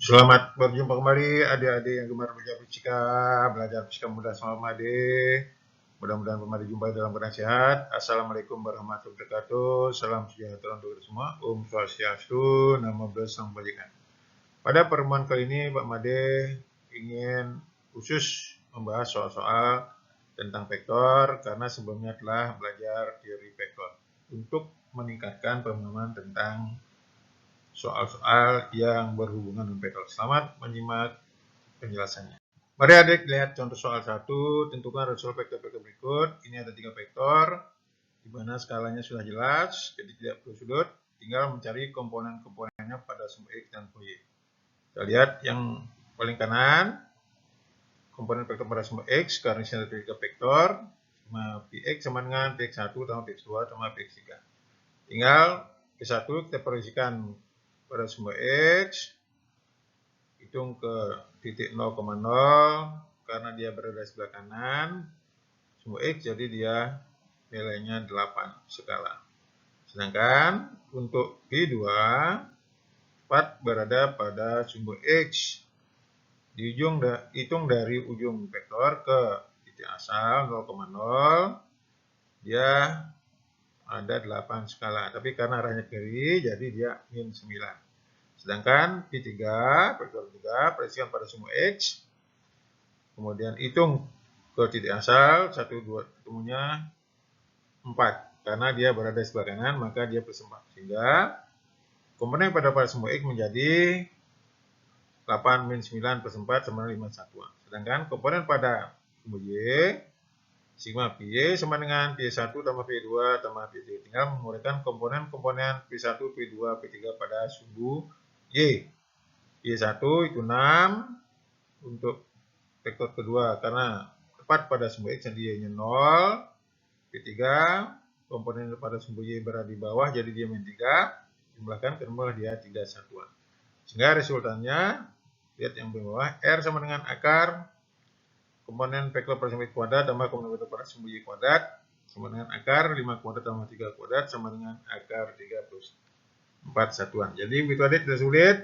Selamat berjumpa kembali adik-adik yang gemar belajar fisika, mudah sama adik. Mudah-mudahan kembali jumpa dalam keadaan sehat. Assalamualaikum warahmatullahi wabarakatuh. Salam sejahtera untuk kita semua. Om Swastiastu, Namo Buddhaya, Salam Kebajikan. Pada pertemuan kali ini, Pak Made ingin khusus membahas soal-soal tentang vektor karena sebelumnya telah belajar teori vektor untuk meningkatkan pemahaman tentang soal-soal yang berhubungan dengan vektor. Selamat menyimak penjelasannya. Mari adik lihat contoh soal 1, tentukan result vektor-vektor berikut. Ini ada 3 vektor, di mana skalanya sudah jelas, jadi tidak perlu sudut, tinggal mencari komponen-komponennya pada sumbu X dan sumbu Y. Kita lihat yang paling kanan, komponen vektor pada sumbu X, karena ini ada 3 vektor, Px sama dengan Px1 tambah Px2 tambah Px3. Tinggal P1 kita proyeksikan pada sumbu X, hitung ke titik 0,0 karena dia berada di sebelah kanan sumbu X, jadi dia nilainya 8 skala. Sedangkan untuk P2 tepat berada pada sumbu X, hitung dari ujung vektor ke titik asal 0,0, dia ada 8 skala, tapi karena arahnya kiri jadi dia min 9. Sedangkan P3, vektor 3, proyeksikan pada sumbu X, kemudian hitung ke titik asal, 1, 2, ketemunya 4. Karena dia berada di sebelah kanan, maka dia plus 4. Sehingga komponen pada sumbu X menjadi 8 min 9 plus 4 sama dengan 5 satuan. Sedangkan komponen pada sumbu Y, sigma Py sama dengan P1 tambah P2 tambah P3. Tinggal menguraikan komponen-komponen P1, P2, P3 pada sumbu Y. Y1 itu 6 untuk vektor kedua karena tepat pada sumbu X, jadi Y-nya 0. P3, komponen pada sumbu Y berada di bawah, jadi dia min 3. Jumlahkan kedua dia 3 satuan. Sehingga resultannya, lihat yang di bawah, R sama dengan akar komponen vektor pada sumbu X kuadrat tambah komponen vektor pada sumbu Y kuadrat sama dengan akar 5 kuadrat tambah 3 kuadrat sama dengan akar 3 plus 4 satuan. Jadi begitu adik, tidak sulit.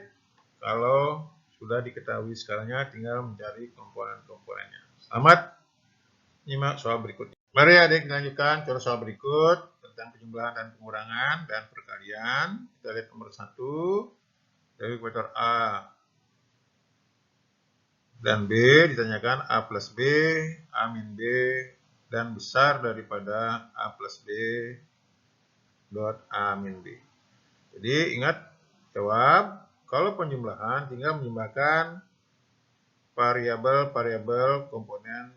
Kalau sudah diketahui skalanya, tinggal mencari komponen-komponennya. Selamat nyimak soal berikutnya. Mari adik lanjutkan contoh soal berikut tentang penjumlahan dan pengurangan dan perkalian. Kita lihat nomor 1 dari vektor A dan B, ditanyakan A plus B, A min B, dan besar daripada A plus B dot A min B. Jadi ingat, jawab, kalau penjumlahan tinggal menjumlahkan variabel-variabel komponen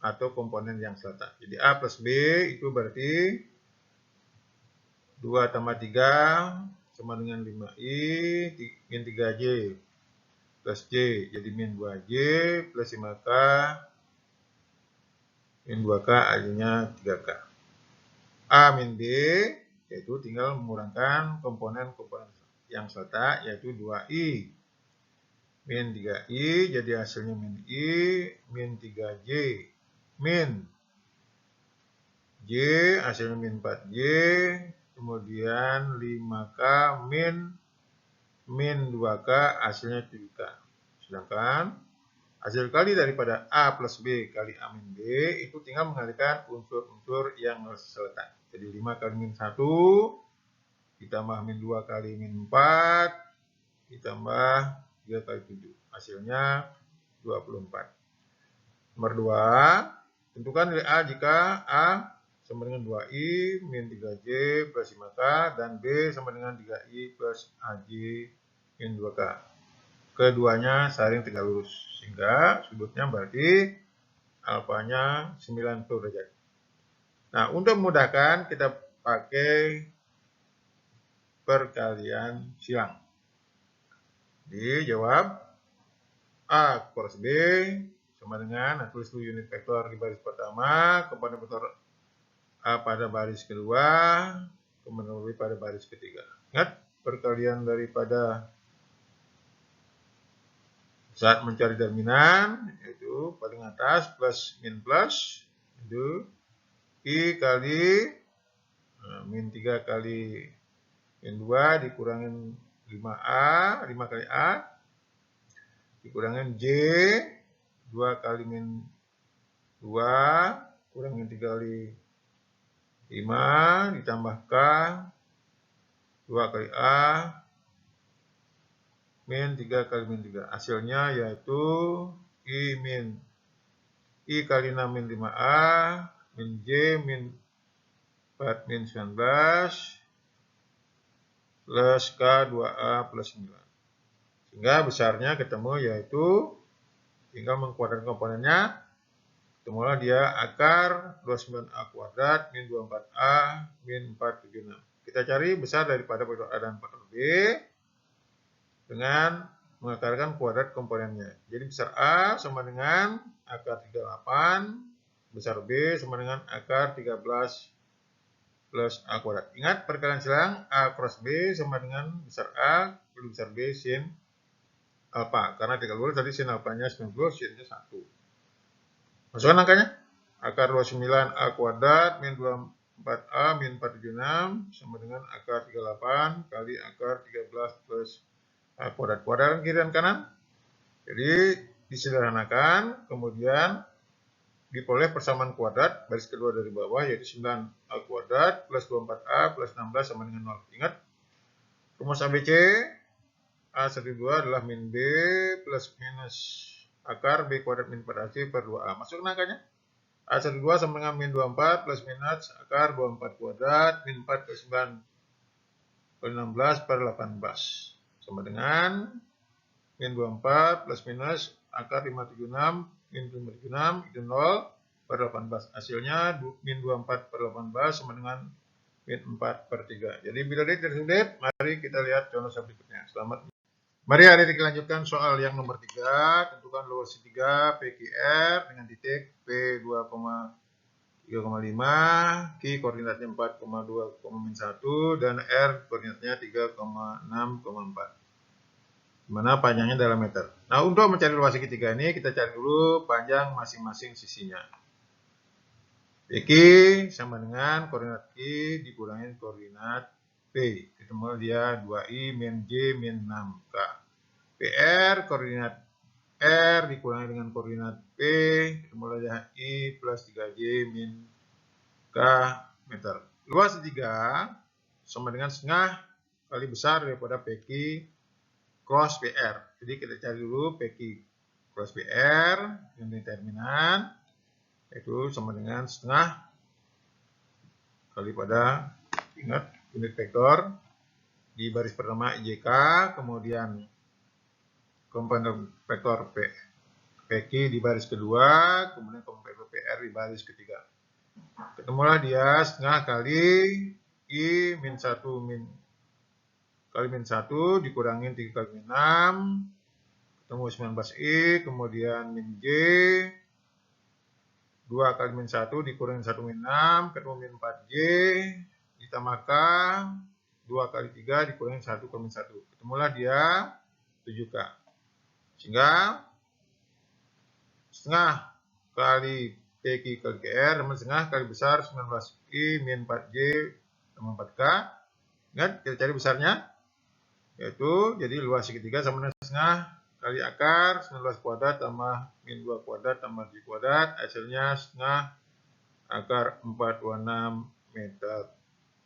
atau komponen yang seletak. Jadi A plus B itu berarti 2 tambah 3 sama dengan 5i min 3j plus J, jadi min 2J plus 5K min 2K akhirnya 3K. A min B yaitu tinggal mengurangkan komponen-komponen yang seletak, yaitu 2I min 3I, jadi hasilnya min I min 3J min J hasilnya min 4J, kemudian 5K min 2K hasilnya 7K. Sedangkan hasil kali daripada A plus B kali A min B itu tinggal mengalihkan unsur-unsur yang seletak. Jadi 5 kali min 1 ditambah min 2 kali min 4 ditambah 3 kali 7. Hasilnya 24. Nomor 2, tentukan nilai A jika A sama dengan 2I min 3J plus 5K dan B sama dengan 3I plus AJ min 2K. Keduanya saling tegak lurus, sehingga sudutnya berarti alfanya 90 derajat. Nah, untuk memudahkan kita pakai perkalian silang. Dijawab A plus B sama dengan, tulis dulu unit vektor di baris pertama, komponen vektor A pada baris kedua, komponen B pada baris ketiga. Ingat, perkalian daripada saat mencari determinan, yaitu paling atas plus min plus, itu I kali min 3 kali min 2 dikurangin 5A, 5 kali A, dikurangin J, 2 kali min 2, kurangin 3 kali 5, ditambah K, 2 kali A, min 3 kali min 3. Hasilnya yaitu I kali 6 min 5A, min J, min 4 min 19, plus K 2A plus 9. Sehingga besarnya ketemu yaitu, tinggal mengkuadrat komponennya, ketemulah dia akar 29A kuadrat min 24A min 476. Kita cari besar daripada faktor A dan faktor B dengan mengakarkan kuadrat komponennya. Jadi besar A sama dengan akar 38, besar B sama dengan akar 13 plus A kuadrat. Ingat perkalian silang A cross B sama dengan besar A kali besar B sin alfa. Karena 30 tadi sin alfanya 90, sinnya 1. Masukkan angkanya. Akar 29A kuadrat min 24A min 476 sama dengan akar 38 kali akar 13 plus A kuadrat. Kuadrat kiri dan kanan. Jadi disederhanakan, kemudian diperoleh persamaan kuadrat baris kedua dari bawah, yaitu 9A kuadrat plus 24A plus 16 sama dengan 0. Ingat, rumus ABC A12 adalah min B plus minus akar B kuadrat min 4AC per 2A. Masuk angkanya. A12 sama dengan min 24 plus minus akar 24 kuadrat min 4 ke 9 kali 16 per 18. Sama dengan min 24 plus minus akar 576 min 576 itu 0 per 18. Hasilnya min 24 per 18 sama dengan min 4 per 3. Jadi bila tersulit, mari kita lihat contoh berikutnya. Selamat. Mari adik lanjutkan soal yang nomor 3. Tentukan luas segitiga PQR dengan titik P 2,3,5, Q koordinatnya 4,2,1 dan R koordinatnya 3,6,4. Dimana panjangnya dalam meter. Nah, untuk mencari luas segitiga ini kita cari dulu panjang masing-masing sisinya. PQ sama dengan koordinat Q dikurangin koordinat P. Ketemu dia 2I min J min 6K. PR koordinat R dikurangi dengan koordinat P. Ketemu dia I plus 3J min K meter. Luas segitiga sama dengan setengah kali besar daripada PQ cross PR. Jadi kita cari dulu PQ cross PR yang determinan, itu sama dengan setengah kali pada, ingat, unit vektor di baris pertama IJK, kemudian komponen vektor PQ di baris kedua, kemudian komponen vektor PR di baris ketiga. Ketemulah dia setengah kali I min 1 min kali min 1 dikurangin 3 kali min 6, ketemu 19I, kemudian min J, 2 kali min 1 dikurangin 1 min 6, ketemu min 4J, ditambah K, 2 kali 3 dikurangin 1 kali min 1. Ketemulah dia 7K. Sehingga setengah kali PQ kali QR sama setengah kali besar 19I min 4J sama 4K. Ingat, kita cari besarnya. Yaitu, jadi luas segitiga sama dengan setengah kali akar 19 kuadrat tambah min 2 kuadrat tambah 7 kuadrat. Hasilnya setengah akar 426 meter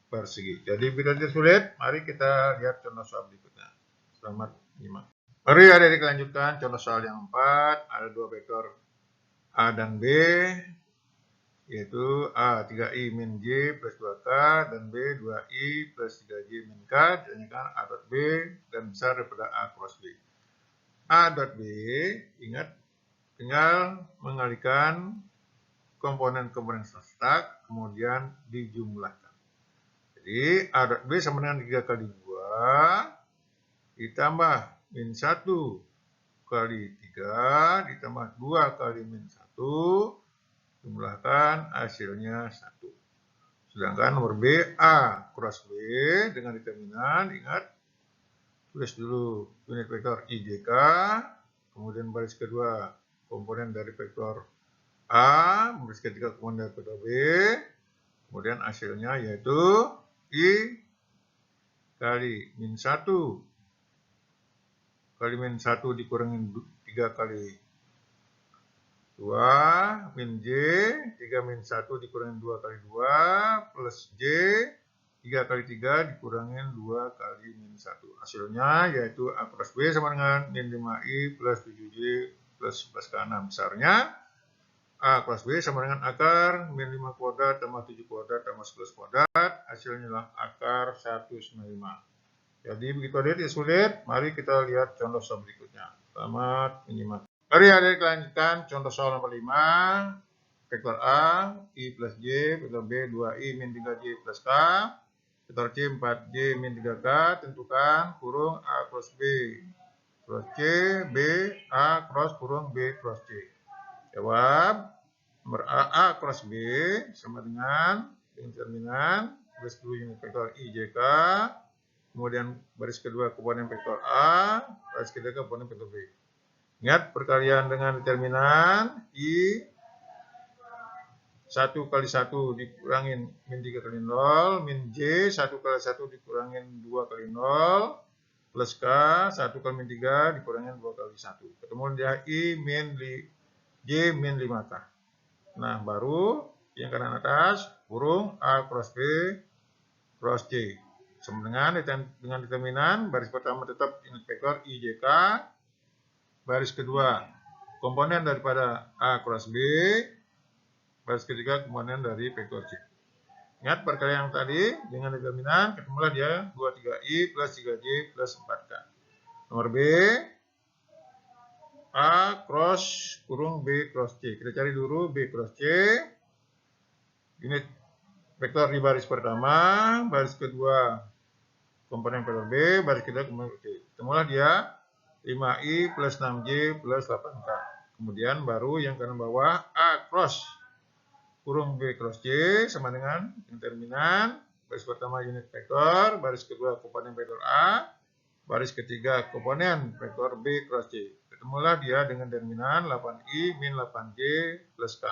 persegi. Jadi bila sulit, mari kita lihat contoh soal berikutnya. Selamat menyimak. Mari adik-adik lanjutkan contoh soal yang 4. Ada dua vektor A dan B, yaitu A 3I min J plus 2K dan B 2I plus 3J min K. Ditanyakan A dot B dan besar daripada A cross B. A dot B, ingat, tinggal mengalihkan komponen-komponen setak, kemudian dijumlahkan. Jadi A dot B sama dengan 3 kali 2 ditambah min 1 kali 3 ditambah 2 kali min 1, jumlahkan hasilnya 1. Sedangkan nomor B, A cross B dengan determinan, ingat, tulis dulu unit vektor IJK, kemudian baris kedua komponen dari vektor A, baris ketiga komponen dari vektor B, kemudian hasilnya yaitu I kali min 1 kali min 1 dikurangin 3 kali 2 min J, 3 min 1 dikurangin 2 kali 2 plus J, 3 kali 3 dikurangin 2 kali min 1. Hasilnya yaitu A cross B sama dengan min 5I plus 7J plus 11K6. Besarnya A cross B sama dengan akar min 5 kuadrat tambah 7 kuadrat tambah 11 kuadrat. Hasilnya adalah akar 195. Jadi begitu adik, tidak sulit. Mari kita lihat contoh soal berikutnya. Selamat menyimak. Mari adik lanjutkan contoh soal nomor 5. Vektor A, I plus J, vektor B 2I min 3J plus K, vektor C 4J min 3K, tentukan kurung A cross B cross C, B, A cross kurung B cross C. Jawab, nomor A cross B sama dengan determinan, garis dulu unit vektor IJK, kemudian baris kedua komponen vektor A, baris ketiga komponen vektor B. Ingat perkalian dengan determinan I 1 kali 1 dikurangin min 3 kali 0, min J 1 kali 1 dikurangin 2 kali 0, plus K 1 kali min 3 dikurangin 2 kali 1. Ketemu dia I min J min 5K. Nah, baru yang kanan atas kurung A cross B cross C. Sama dengan determinan, baris pertama tetap unit vektor IJK, baris kedua komponen daripada A cross B, baris ketiga komponen dari vektor C. Ingat perkalian yang tadi dengan determinan, ketemulah dia 23I plus 3J plus 4K. Nomor B, A cross kurung B cross C. Kita cari dulu B cross C. Unit vektor di baris pertama, baris kedua komponen vektor B, baris kedua komponen vektor C. Ketemulah dia 5I plus 6J plus 8K. Kemudian baru yang kanan bawah A cross kurung B cross C sama dengan determinan, baris pertama unit vektor, baris kedua komponen vektor A, baris ketiga komponen vektor B cross C. Ketemulah dia dengan determinan 8I min 8J plus K.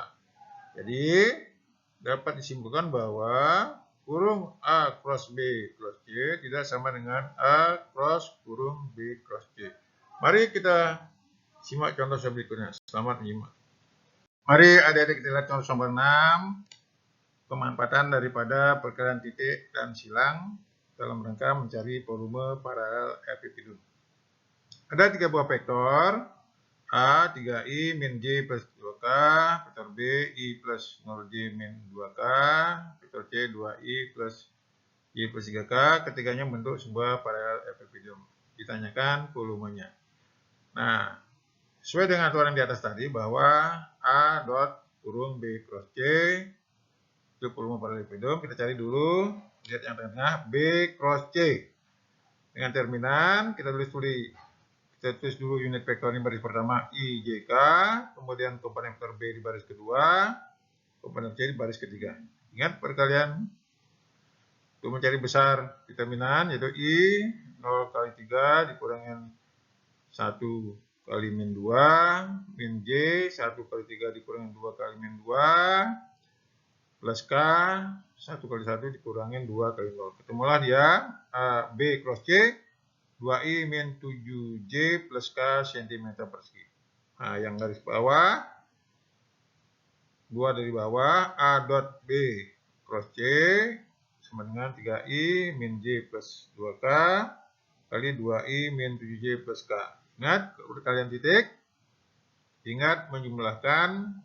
Jadi dapat disimpulkan bahwa kurung A cross B cross C tidak sama dengan A cross kurung B cross C. Mari kita simak contoh berikutnya. Selamat menyimak. Mari adik-adik kita lihat contoh nomor 6. Pemanfaatan daripada perkalian titik dan silang dalam rangka mencari volume paralel epipedum. Ada 3 buah vektor. A 3I min J plus 2K, vektor B I plus 0J min 2K, vektor C 2I plus J plus 3K, ketiganya membentuk sebuah paralel epipedum. Ditanyakan volumenya. Nah, sesuai dengan aturan di atas tadi bahwa A dot kurung B cross C itu volume paralelepipedum. Kita cari dulu, lihat yang tengah B cross C. Dengan terminan kita tulis dulu unit vektor ini baris pertama IJK, kemudian komponen vektor B di baris kedua, komponen C di baris ketiga. Ingat perkalian untuk mencari besar determinan yaitu I 0 kali 3 dikurangin 1 kali min 2, min J 1 kali 3 dikurangin 2 kali min 2, plus K 1 kali 1 dikurangin 2 kali 0. Ketemulah dia B cross C 2I min 7J plus K cm persegi. Nah, yang garis bawah 2 dari bawah A dot B cross C sama dengan 3I min J plus 2K kali 2I min 7J plus K. Ingat, perkalian titik. Ingat menjumlahkan,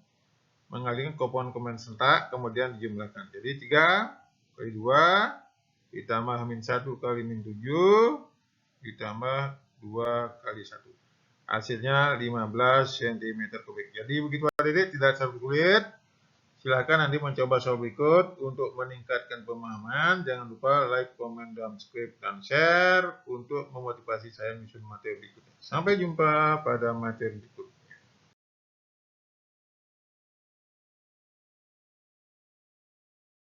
mengalihkan komponen sentak, kemudian dijumlahkan. Jadi 3 kali 2 ditambah min 1 kali min 7 ditambah 2 kali 1. Hasilnya 15 cm kubik. Jadi begitu adik-adik, tidak terlalu sulit. Silakan nanti mencoba soal berikut untuk meningkatkan pemahaman. Jangan lupa like, komen, dan subscribe dan share untuk memotivasi saya menyusun materi berikutnya. Sampai jumpa pada materi berikutnya.